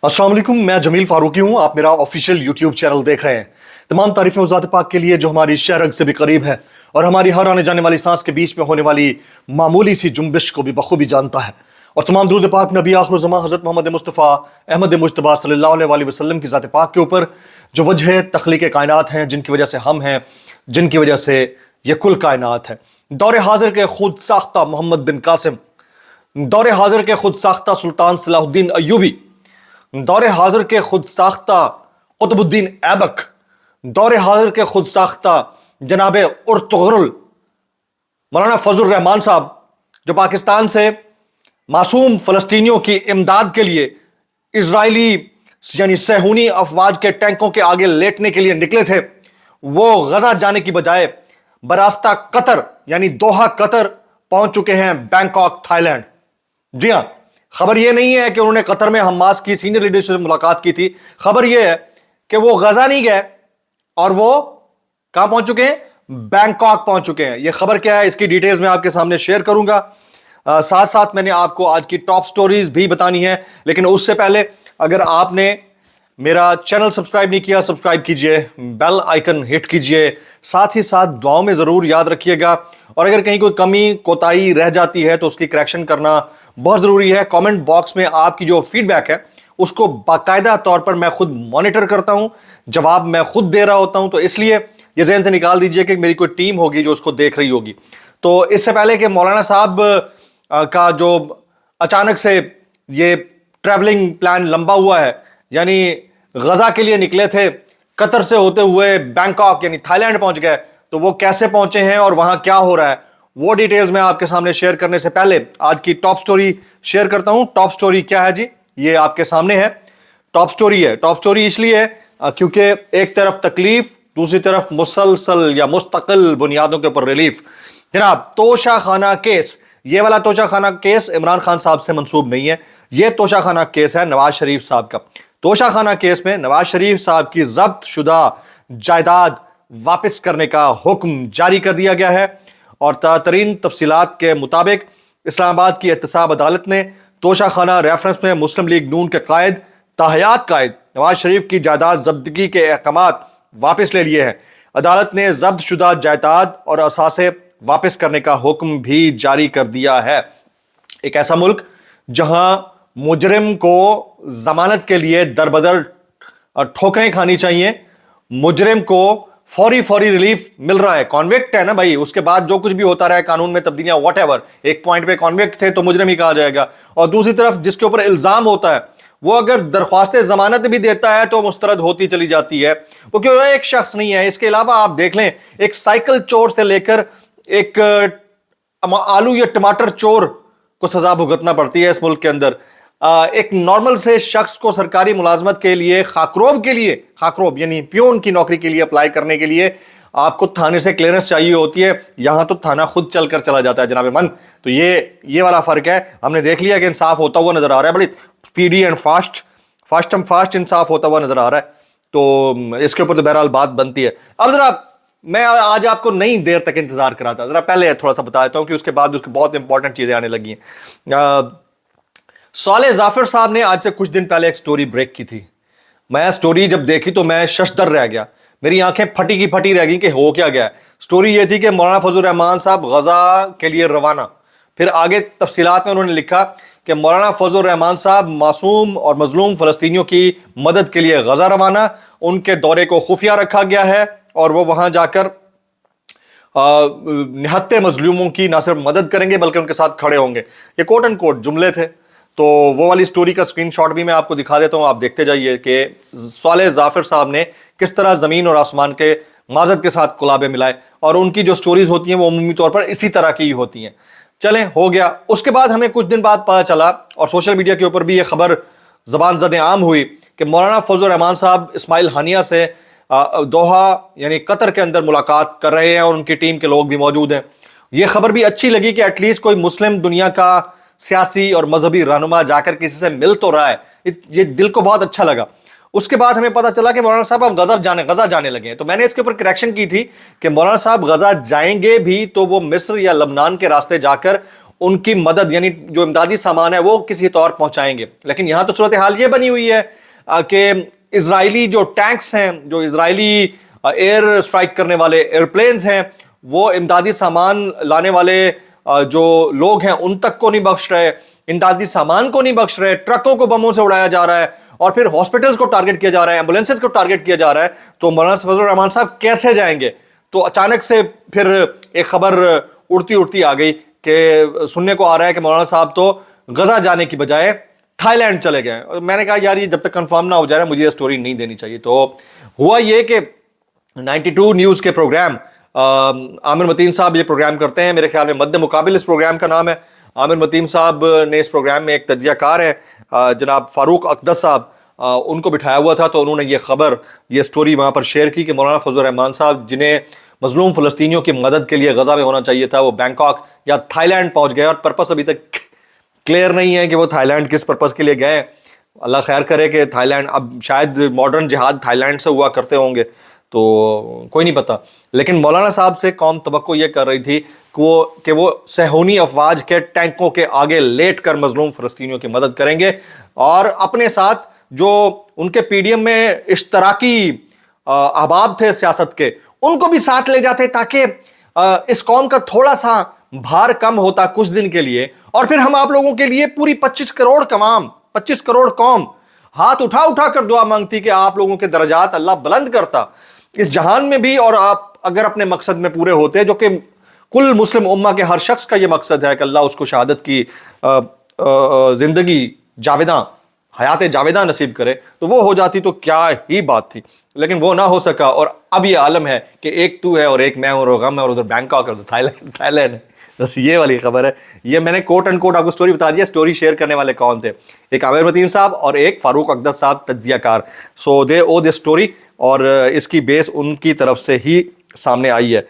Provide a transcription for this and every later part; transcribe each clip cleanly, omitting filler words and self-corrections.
अस्सलाम वालेकुम, मैं जमील फारूकी हूँ। आप मेरा ऑफिशियल यूट्यूब चैनल देख रहे हैं। तमाम तारीफें उस ज़ात पाक के लिए जो हमारी शहरग से भी करीब है और हमारी हर आने जाने वाली सांस के बीच में होने वाली मामूली सी जुम्बिश को भी बखूबी जानता है। और तमाम दुरूद पाक नबी आखिर ज़मां हज़रत मोहम्मद मुस्तफ़ा अहमद मुज्तबा सल्लल्लाहु अलैहि वसल्लम की ज़ात पाक के ऊपर जो वजह तख्लीक़ कायनात हैं, जिनकी वजह से हम हैं, जिनकी वजह से ये कुल कायनात है। दौर हाजिर के खुद साख्ता मोहम्मद बिन कासिम, दौर हाजिर के खुद साख्ता सुल्तान सलाहुद्दीन अय्यूबी, दौर हाजिर के खुद साख्ता कुतुबुद्दीन ऐबक, दौर हाजिर के खुद साख्ता जनाब उर्तुगरुल मौलाना फजल रहमान साहब, जो पाकिस्तान से मासूम फ़लस्तीनियों की इमदाद के लिए इजरायली यानी सहूनी अफवाज के टैंकों के आगे लेटने के लिए निकले थे, वो गजा जाने की बजाय बरास्ता कतर यानी दोहा कतर पहुंच चुके हैं, बैंकॉक थाईलैंड। जी हां, खबर यह नहीं है कि उन्होंने कतर में हमास की सीनियर लीडरशिप से मुलाकात की थी। खबर यह है कि वो गजा नहीं गए और वो कहां पहुंच चुके हैं, बैंकॉक पहुंच चुके हैं। यह खबर क्या है, इसकी डिटेल्स मैं आपके सामने शेयर करूंगा। साथ साथ मैंने आपको आज की टॉप स्टोरीज भी बतानी है, लेकिन उससे पहले अगर आपने मेरा चैनल सब्सक्राइब नहीं किया, सब्सक्राइब कीजिए, बेल आइकन हिट कीजिए, साथ ही साथ दुआओं में ज़रूर याद रखिएगा। और अगर कहीं कोई कमी कोताही रह जाती है तो उसकी करेक्शन करना बहुत ज़रूरी है। कमेंट बॉक्स में आपकी जो फीडबैक है उसको बाकायदा तौर पर मैं खुद मॉनिटर करता हूं, जवाब मैं खुद दे रहा होता हूं, तो इसलिए ये ज़हन से निकाल दीजिए कि मेरी कोई टीम होगी जो उसको देख रही होगी। तो इससे पहले कि मौलाना साहब का जो अचानक से ये ट्रैवलिंग प्लान लंबा हुआ है, यानी गजा के लिए निकले थे, कतर से होते हुए बैंकॉक यानी थाईलैंड पहुंच गए, तो वो कैसे पहुंचे हैं और वहां क्या हो रहा है, वो डिटेल्स मैं आपके सामने शेयर करने से पहले आज की टॉप स्टोरी शेयर करता हूं। टॉप स्टोरी क्या है जी, ये आपके सामने है। टॉप स्टोरी है, टॉप स्टोरी इसलिए है क्योंकि एक तरफ तकलीफ, दूसरी तरफ मुसलसल या मुस्तकिल बुनियादों के ऊपर रिलीफ। जनाब, तोशा खाना केस, ये वाला तोशा खाना केस इमरान खान साहब से मंसूब नहीं है। ये तोशा खाना केस है नवाज शरीफ साहब का। तोशा खाना केस में नवाज शरीफ साहब की जब्त शुदा जायदाद वापस करने का हुक्म जारी कर दिया गया है। और ताज़ा तफसीलात के मुताबिक इस्लामाबाद की एहतसाब अदालत ने तोशा खाना रेफरेंस में मुस्लिम लीग नून के कायद ताहयात कायद नवाज शरीफ की जायदाद जब्तगी के अहकामात वापस ले लिए हैं। अदालत ने जब्त शुदा जायदाद और असासे वापस करने का हुक्म भी जारी कर दिया है। एक ऐसा मुल्क जहां मुजरिम को जमानत के लिए दरबदर ठोकरें खानी चाहिए, मुजरिम को फौरी रिलीफ मिल रहा है, कॉन्विक्ट है ना भाई, उसके बाद जो कुछ भी होता रहा है कानून में तब्दीलियां व्हाटएवर, एक पॉइंट पे कॉन्विक्ट थे तो मुजरिम ही कहा जाएगा। और दूसरी तरफ जिसके ऊपर इल्जाम होता है वो अगर दरख्वास्त जमानत भी देता है तो मुस्तरद होती चली जाती है। वो क्यों एक शख्स नहीं है, इसके अलावा आप देख लें एक साइकिल चोर से लेकर एक आलू या टमाटर चोर को सजा भुगतना पड़ती है इस मुल्क के अंदर। एक नॉर्मल से शख्स को सरकारी मुलाजमत के लिए खाकरोब यानी प्यून की नौकरी के लिए अप्लाई करने के लिए आपको थाने से क्लियरेंस चाहिए होती है। यहां तो थाना खुद चलकर चला जाता है जनाब मन। तो ये वाला फर्क है। हमने देख लिया कि इंसाफ होता हुआ नजर आ रहा है, बड़ी स्पीडी एंड फास्ट इंसाफ होता हुआ नजर आ रहा है। तो इसके ऊपर तो बहरहाल बात बनती है। अब जरा मैं आज आपको नई देर तक इंतजार कराता, जरा पहले थोड़ा सा बता देता हूं कि उसके बाद उसकी बहुत इंपॉर्टेंट चीजें आने लगी हैं। साले जाफर साहब ने आज से कुछ दिन पहले एक स्टोरी ब्रेक की थी। मैं स्टोरी जब देखी तो मैं शशदर रह गया, मेरी आंखें फटी की फटी रह गई कि हो क्या गया है। स्टोरी ये थी कि मौलाना फजल रहमान साहब गजा के लिए रवाना। फिर आगे तफसीलात में उन्होंने लिखा कि मौलाना फजल रहमान साहब मासूम और मजलूम फ़लस्तीनियों की मदद के लिए गजा रवाना। उनके दौरे को खुफिया रखा गया है और वो वहां जाकर निहत्ते मजलूमों की ना सिर्फ मदद करेंगे बल्कि उनके साथ खड़े होंगे। ये कोट एंड कोट जुमले थे। तो वो वाली स्टोरी का स्क्रीनशॉट भी मैं आपको दिखा देता हूं, आप देखते जाइए कि साले जाफर साहब ने किस तरह ज़मीन और आसमान के माजद के साथ कुलाबे मिलाए। और उनकी जो स्टोरीज होती हैं वो अमूमी तौर पर इसी तरह की ही होती हैं। चलें, हो गया। उसके बाद हमें कुछ दिन बाद पता चला और सोशल मीडिया के ऊपर भी ये खबर ज़बान ज़द आम हुई कि मौलाना फजल रहमान साहब इस्माइल हानिया से दोहा यानी कतर के अंदर मुलाकात कर रहे हैं और उनकी टीम के लोग भी मौजूद हैं। ये खबर भी अच्छी लगी कि एटलीस्ट कोई मुस्लिम दुनिया का सियासी और मजहबी रहनुमा जाकर किसी से मिल तो रहा है। ये दिल को बहुत अच्छा लगा। उसके बाद हमें पता चला कि मौलाना साहब अब गजा जाने लगे हैं। तो मैंने इसके ऊपर करेक्शन की थी कि मौलाना साहब गजा जाएंगे भी तो वो मिस्र या लबनान के रास्ते जाकर ان کی مدد یعنی جو امدادی سامان ہے وہ کسی طور پہنچائیں گے. لیکن یہاں تو صورتحال یہ بنی ہوئی ہے کہ اسرائیلی جو ٹینکس ہیں, جو اسرائیلی ایئر اسٹرائک کرنے والے ایئرپلینز ہیں, وہ امدادی سامان لانے والے جو لوگ ہیں ان تک کو نہیں بخش رہے, امدادی سامان کو نہیں بخش رہے, ٹرکوں کو بموں سے اڑایا جا رہا ہے, اور پھر ہاسپٹلز کو ٹارگٹ کیا جا رہا ہے, ایمبولینسز کو ٹارگٹ کیا جا رہا ہے. تو مولانا فضل الرحمان صاحب کیسے جائیں گے؟ تو اچانک سے پھر ایک خبر اڑتی اڑتی آ گئی کہ سننے کو آ رہا ہے کہ مولانا صاحب تو غزہ جانے کی بجائے تھائی لینڈ چلے گئے. اور میں نے کہا یار یہ جب تک کنفرم نہ ہو جائے مجھے یہ سٹوری نہیں دینی چاہیے. تو ہوا یہ کہ 92 نیوز کے پروگرام, عامر متین صاحب یہ پروگرام کرتے ہیں, میرے خیال میں مد مقابل اس پروگرام کا نام ہے. عامر متین صاحب نے اس پروگرام میں ایک تجزیہ کار ہے جناب فاروق اقدس صاحب, ان کو بٹھایا ہوا تھا. تو انہوں نے یہ خبر, یہ سٹوری وہاں پر شیئر کی کہ مولانا فضل الرحمان صاحب جنہیں مظلوم فلسطینیوں کی مدد کے لیے غزہ میں ہونا چاہیے تھا, وہ بینکاک یا تھائی لینڈ پہنچ گئے, اور پرپس ابھی تک کلیئر نہیں ہے کہ وہ تھائی لینڈ کس پرپس کے لیے گئے. اللہ خیر کرے کہ تھائی لینڈ, اب شاید ماڈرن جہاد تھائی لینڈ سے ہوا کرتے ہوں گے, تو کوئی نہیں پتا. لیکن مولانا صاحب سے قوم توقع یہ کر رہی تھی کہ وہ صہیونی افواج کے ٹینکوں کے آگے لیٹ کر مظلوم فلسطینیوں کی مدد کریں گے, اور اپنے ساتھ جو ان کے پی ڈی ایم میں اشتراکی احباب تھے سیاست کے, ان کو بھی ساتھ لے جاتے تاکہ اس قوم کا تھوڑا سا بھار کم ہوتا کچھ دن کے لیے, اور پھر ہم آپ لوگوں کے لیے پوری 25 کروڑ قوم ہاتھ اٹھا اٹھا کر دعا مانگتی کہ آپ لوگوں کے درجات اللہ بلند کرتا اس جہان میں بھی, اور آپ اگر اپنے مقصد میں پورے ہوتے, جو کہ کل مسلم امہ کے ہر شخص کا یہ مقصد ہے کہ اللہ اس کو شہادت کی زندگی جاویداں, حیات جاویداں نصیب کرے, تو وہ ہو جاتی تو کیا ہی بات تھی. لیکن وہ نہ ہو سکا, اور اب یہ عالم ہے کہ ایک تو ہے اور ایک میں ہوں, اور غم ہے, اور ادھر بینکاک اور تھائی لینڈ ہے. بس یہ والی خبر ہے. یہ میں نے کوٹ اینڈ کوٹ آپ کو سٹوری بتا دیا. سٹوری شیئر کرنے والے کون تھے؟ ایک عامر متین صاحب اور ایک فاروق اقدس صاحب تجزیہ کار. سو دے او دس سٹوری, اور اس کی بیس ان کی طرف سے ہی سامنے آئی ہے.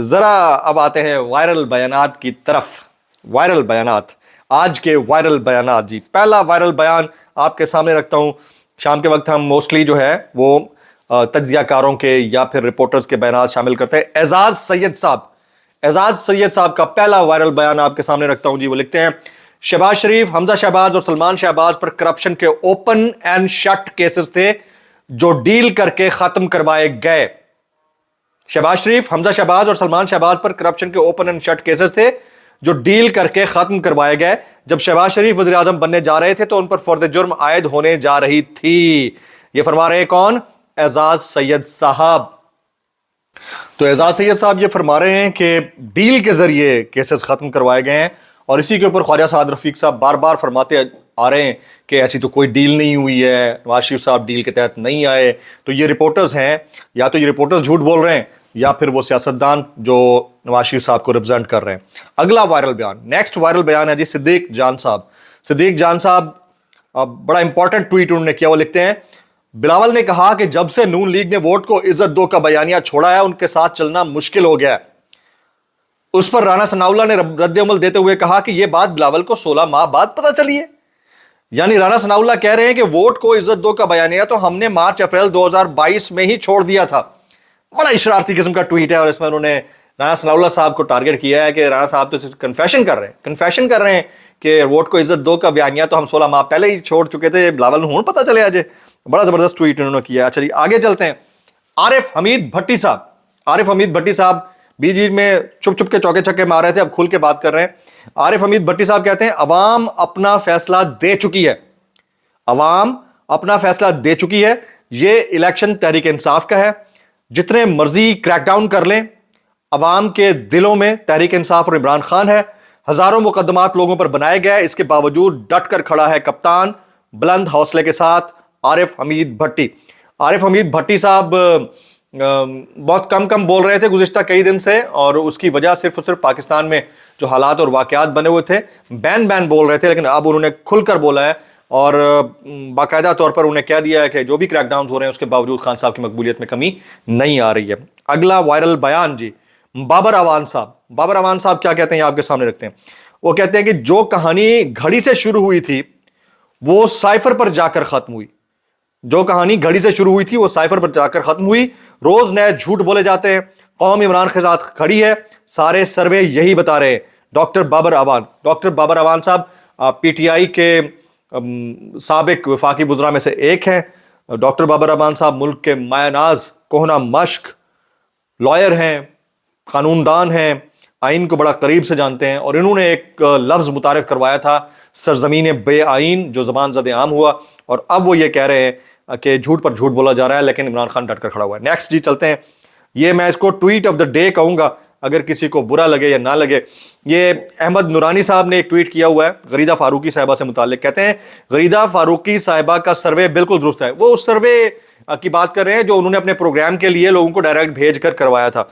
ذرا اب آتے ہیں وائرل بیانات کی طرف. وائرل بیانات, آج کے وائرل بیانات. جی پہلا وائرل بیان آپ کے سامنے رکھتا ہوں. شام کے وقت ہم موسٹلی جو ہے وہ تجزیہ کاروں کے یا پھر رپورٹرز کے بیانات شامل کرتے ہیں. اعزاز سید صاحب کا پہلا وائرل بیان آپ کے سامنے رکھتا ہوں. جی وہ لکھتے ہیں شہباز شریف, حمزہ شہباز اور سلمان شہباز پر کرپشن کے اوپن اینڈ شٹ کیسز تھے جو ڈیل کر کے ختم کروائے گئے. شہباز شریف, حمزہ شہباز اور سلمان شہباز پر کرپشن کے اوپن اینڈ شٹ کیسز تھے جو ڈیل کر کے ختم کروائے گئے. جب شہباز شریف وزیر اعظم بننے جا رہے تھے تو ان پر فرد جرم عائد ہونے جا رہی تھی. یہ فرما رہے ہیں کون؟ اعزاز سید صاحب. تو اعزاز سید صاحب یہ فرما رہے ہیں کہ ڈیل کے ذریعے کیسز ختم کروائے گئے ہیں, اور اسی کے اوپر خواجہ سعد رفیق صاحب بار بار فرماتے آ رہے ہیں کہ ایسی تو کوئی ڈیل نہیں ہوئی ہے, نواز شریف صاحب ڈیل کے تحت نہیں آئے. تو یہ رپورٹرز ہیں, یا تو یہ رپورٹرز جھوٹ بول رہے ہیں یا پھر وہ سیاستدان جو نواز شریف صاحب کو ریپرزینٹ کر رہے ہیں. اگلا وائرل بیان, نیکسٹ وائرل بیان ہے جی صدیق جان صاحب. صدیق جان صاحب بڑا امپورٹنٹ ٹویٹ انہوں نے کیا. وہ لکھتے ہیں بلاول نے کہا کہ جب سے نون لیگ نے ووٹ کو عزت دو کا بیانیہ چھوڑا ہے ان کے ساتھ چلنا مشکل ہو گیا ہے. اس پر رانا ثناءاللہ نے رد عمل دیتے ہوئے کہا کہ یہ بات بلاول کو 16 ماہ بعد پتہ چلی ہے. یعنی رانا ثناءاللہ کہہ رہے ہیں کہ ووٹ کو عزت دو کا بیانیہ تو ہم نے مارچ اپریل 2022 میں ہی چھوڑ دیا تھا. بڑا اشرارتی قسم کا ٹویٹ ہے, اور اس میں انہوں نے رانا ثناءاللہ صاحب کو ٹارگٹ کیا ہے کہ رانا صاحب تو کنفیشن کر رہے ہیں کہ ووٹ کو عزت دو کا بیانیہ تو ہم 16 ماہ پہلے ہی چھوڑ چکے تھے, بلاول ہوں پتہ چلے آج. بڑا زبردست ٹویٹ انہوں نے کیا. چلیے آگے چلتے ہیں. عارف حمید بھٹی صاحب بیچ میں چپ کے چوکے چھکے مار رہے تھے, اب کھل کے بات کر رہے ہیں. عارف حمید بھٹی صاحب کہتے ہیں عوام اپنا فیصلہ دے چکی ہے. یہ الیکشن تحریک انصاف کا ہے. جتنے مرضی کریک ڈاؤن کر لیں, عوام کے دلوں میں تحریک انصاف اور عمران خان ہے. ہزاروں مقدمات لوگوں پر بنائے گئے, اس کے باوجود ڈٹ کر کھڑا ہے کپتان بلند حوصلے کے ساتھ عارف حمید بھٹی صاحب بہت کم بول رہے تھے گزشتہ کئی دن سے, اور اس کی وجہ صرف اور صرف پاکستان میں جو حالات اور واقعات بنے ہوئے تھے بین بول رہے تھے. لیکن اب انہوں نے کھل کر بولا ہے, اور باقاعدہ طور پر انہیں کہہ دیا ہے کہ جو بھی کریک ڈاؤنز ہو رہے ہیں اس کے باوجود خان صاحب کی مقبولیت میں کمی نہیں آ رہی ہے. اگلا وائرل بیان جی بابر اعوان صاحب کیا کہتے ہیں آپ کے سامنے رکھتے ہیں. وہ کہتے ہیں کہ جو کہانی گھڑی سے شروع ہوئی تھی وہ سائفر پر جا کر ختم ہوئی. روز نئے جھوٹ بولے جاتے ہیں. قوم عمران کے ساتھ کھڑی ہے, سارے سروے یہی بتا رہے ہیں. डॉक्टर बाबर अवान साहब पीटीआई के साबिक वफाकी वज़रा में से एक हैं। डॉक्टर बाबर अवान साहब मुल्क के मायनाज कोहना मश्क लॉयर हैं, कानूनदान हैं, आइन को बड़ा करीब से जानते हैं, और इन्होंने एक लफ्ज़ मुतारिफ करवाया था सरजमीन बे आइन, जो ज़बान ज़द आम हुआ, और अब वो ये कह रहे हैं कि झूठ पर झूठ बोला जा रहा है, लेकिन इमरान खान डट कर खड़ा हुआ है। नेक्स्ट जी चलते हैं, ये मैं इसको ट्वीट ऑफ द डे कहूँगा, अगर किसी को बुरा लगे या ना लगे। ये अहमद नूरानी साहब ने एक ट्वीट किया हुआ है गरीदा फारूकी साहिबा से मुताल्लिक। कहते हैं गरीदा फारूकी साहिबा का सर्वे बिल्कुल दुरुस्त है। वो उस सर्वे की बात कर रहे हैं जो उन्होंने अपने प्रोग्राम के लिए लोगों को डायरेक्ट भेज कर करवाया था,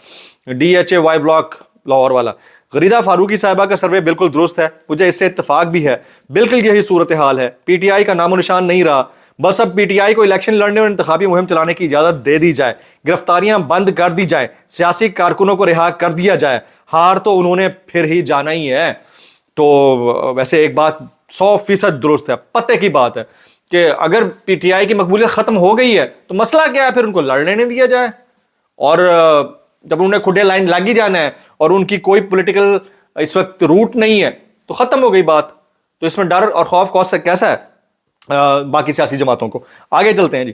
DHA ब्लॉक लाहौर वाला। गरीदा फारूकी साहिबा का सर्वे बिल्कुल दुरुस्त है, मुझे इससे इत्तेफाक भी है। बिल्कुल यही सूरत हाल है, PTI का नामो निशान नहीं रहा। बस अब PTI को इलेक्शन लड़ने और इंतखाबी मुहिम चलाने की इजाज़त दे दी जाए, गिरफ्तारियां बंद कर दी जाए, सियासी कारकुनों को रिहा कर दिया जाए। हार तो उन्होंने फिर ही जाना ही है। तो वैसे एक बात 100% दुरुस्त है, पते की बात है कि अगर PTI की मकबूलियत ख़त्म हो गई है तो मसला क्या है, फिर उनको लड़ने नहीं दिया जाए। और जब उन्हें खुदे लाइन लग ही जाना है और उनकी कोई पॉलिटिकल इस वक्त रूट नहीं है तो ख़त्म हो गई बात। तो इसमें डर और खौफ कौन सा कैसा है बाकी सियासी जमातों को। आगे चलते हैं जी,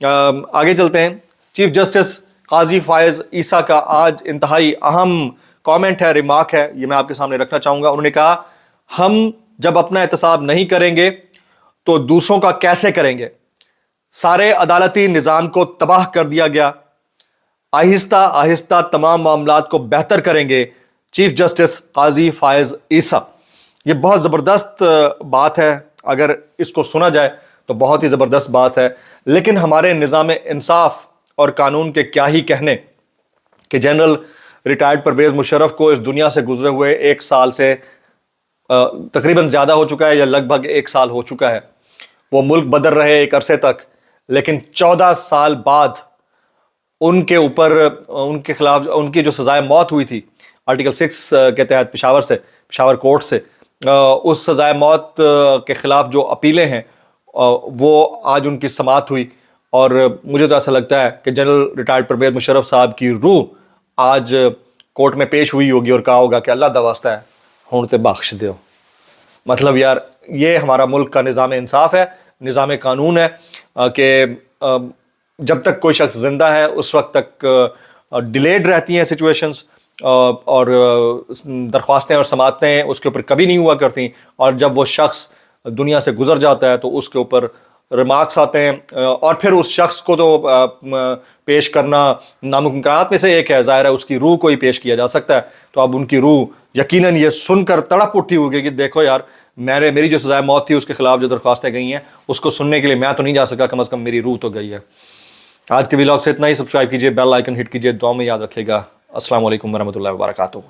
आगे चलते हैं। चीफ जस्टिस काजी फायज ईसा का आज इंतहाई अहम कमेंट है, रिमार्क है, ये मैं आपके सामने रखना चाहूँगा। उन्होंने कहा हम जब अपना एहतसाब नहीं करेंगे तो दूसरों का कैसे करेंगे। सारे अदालती निज़ाम को तबाह कर दिया गया, आहिस्ता आहिस्ता तमाम मामलात को बेहतर करेंगे। चीफ जस्टिस काजी फायज ईसा। ये बहुत ज़बरदस्त बात है, अगर इसको सुना जाए तो बहुत ही ज़बरदस्त बात है। लेकिन हमारे निज़ाम इंसाफ और कानून के क्या ही कहने कि जनरल रिटायर्ड परवेज़ मुशर्रफ को इस दुनिया से गुजरे हुए 1 साल से तकरीबन ज़्यादा हो चुका है, या लगभग 1 साल हो चुका है। वो मुल्क बदल रहे एक अरसे तक, लेकिन 14 साल बाद उनके ऊपर, उनके खिलाफ उनकी जो सजाए मौत हुई थी आर्टिकल 6 के तहत पेशावर कोर्ट से, उस सजाए मौत के खिलाफ जो अपीलें हैं वो आज उनकी समाअत हुई। और मुझे तो ऐसा लगता है कि जनरल रिटायर्ड परवेज़ मुशर्रफ साहब की रूह आज कोर्ट में पेश हुई होगी और कहा होगा कि अल्लाह दा वास्ता है हुण ते बख्श दो। मतलब यार, ये हमारा मुल्क का निज़ाम इंसाफ है, निज़ाम कानून है कि जब तक कोई शख्स ज़िंदा है उस वक्त तक डिलेड रहती हैं सिचुएशंस, और दरख्वास्तें और समाअतें उसके ऊपर कभी नहीं हुआ करती। और जब वो शख्स दुनिया से गुजर जाता है तो उसके ऊपर रिमार्क्स आते हैं, और फिर उस शख्स को तो पेश करना नामुमकिनात में से एक है। ज़ाहिर है उसकी रूह को ही पेश किया जा सकता है। तो अब उनकी रूह यकीनन ये सुनकर तड़प उठी होगी कि देखो यार, मेरी जो सजाए मौत थी उसके खिलाफ जो दरख्वास्तें गई हैं उसको सुनने के लिए मैं तो नहीं जा सका, कम अज़ कम मेरी रूह तो गई है। आज के व्लॉग से इतना ही। सब्सक्राइब कीजिए, बेल आइकन हिट कीजिए, दुआ में याद रखिएगा। अस्सलाम वालेकुम वरहमतुल्लाहि वबरकातुहू।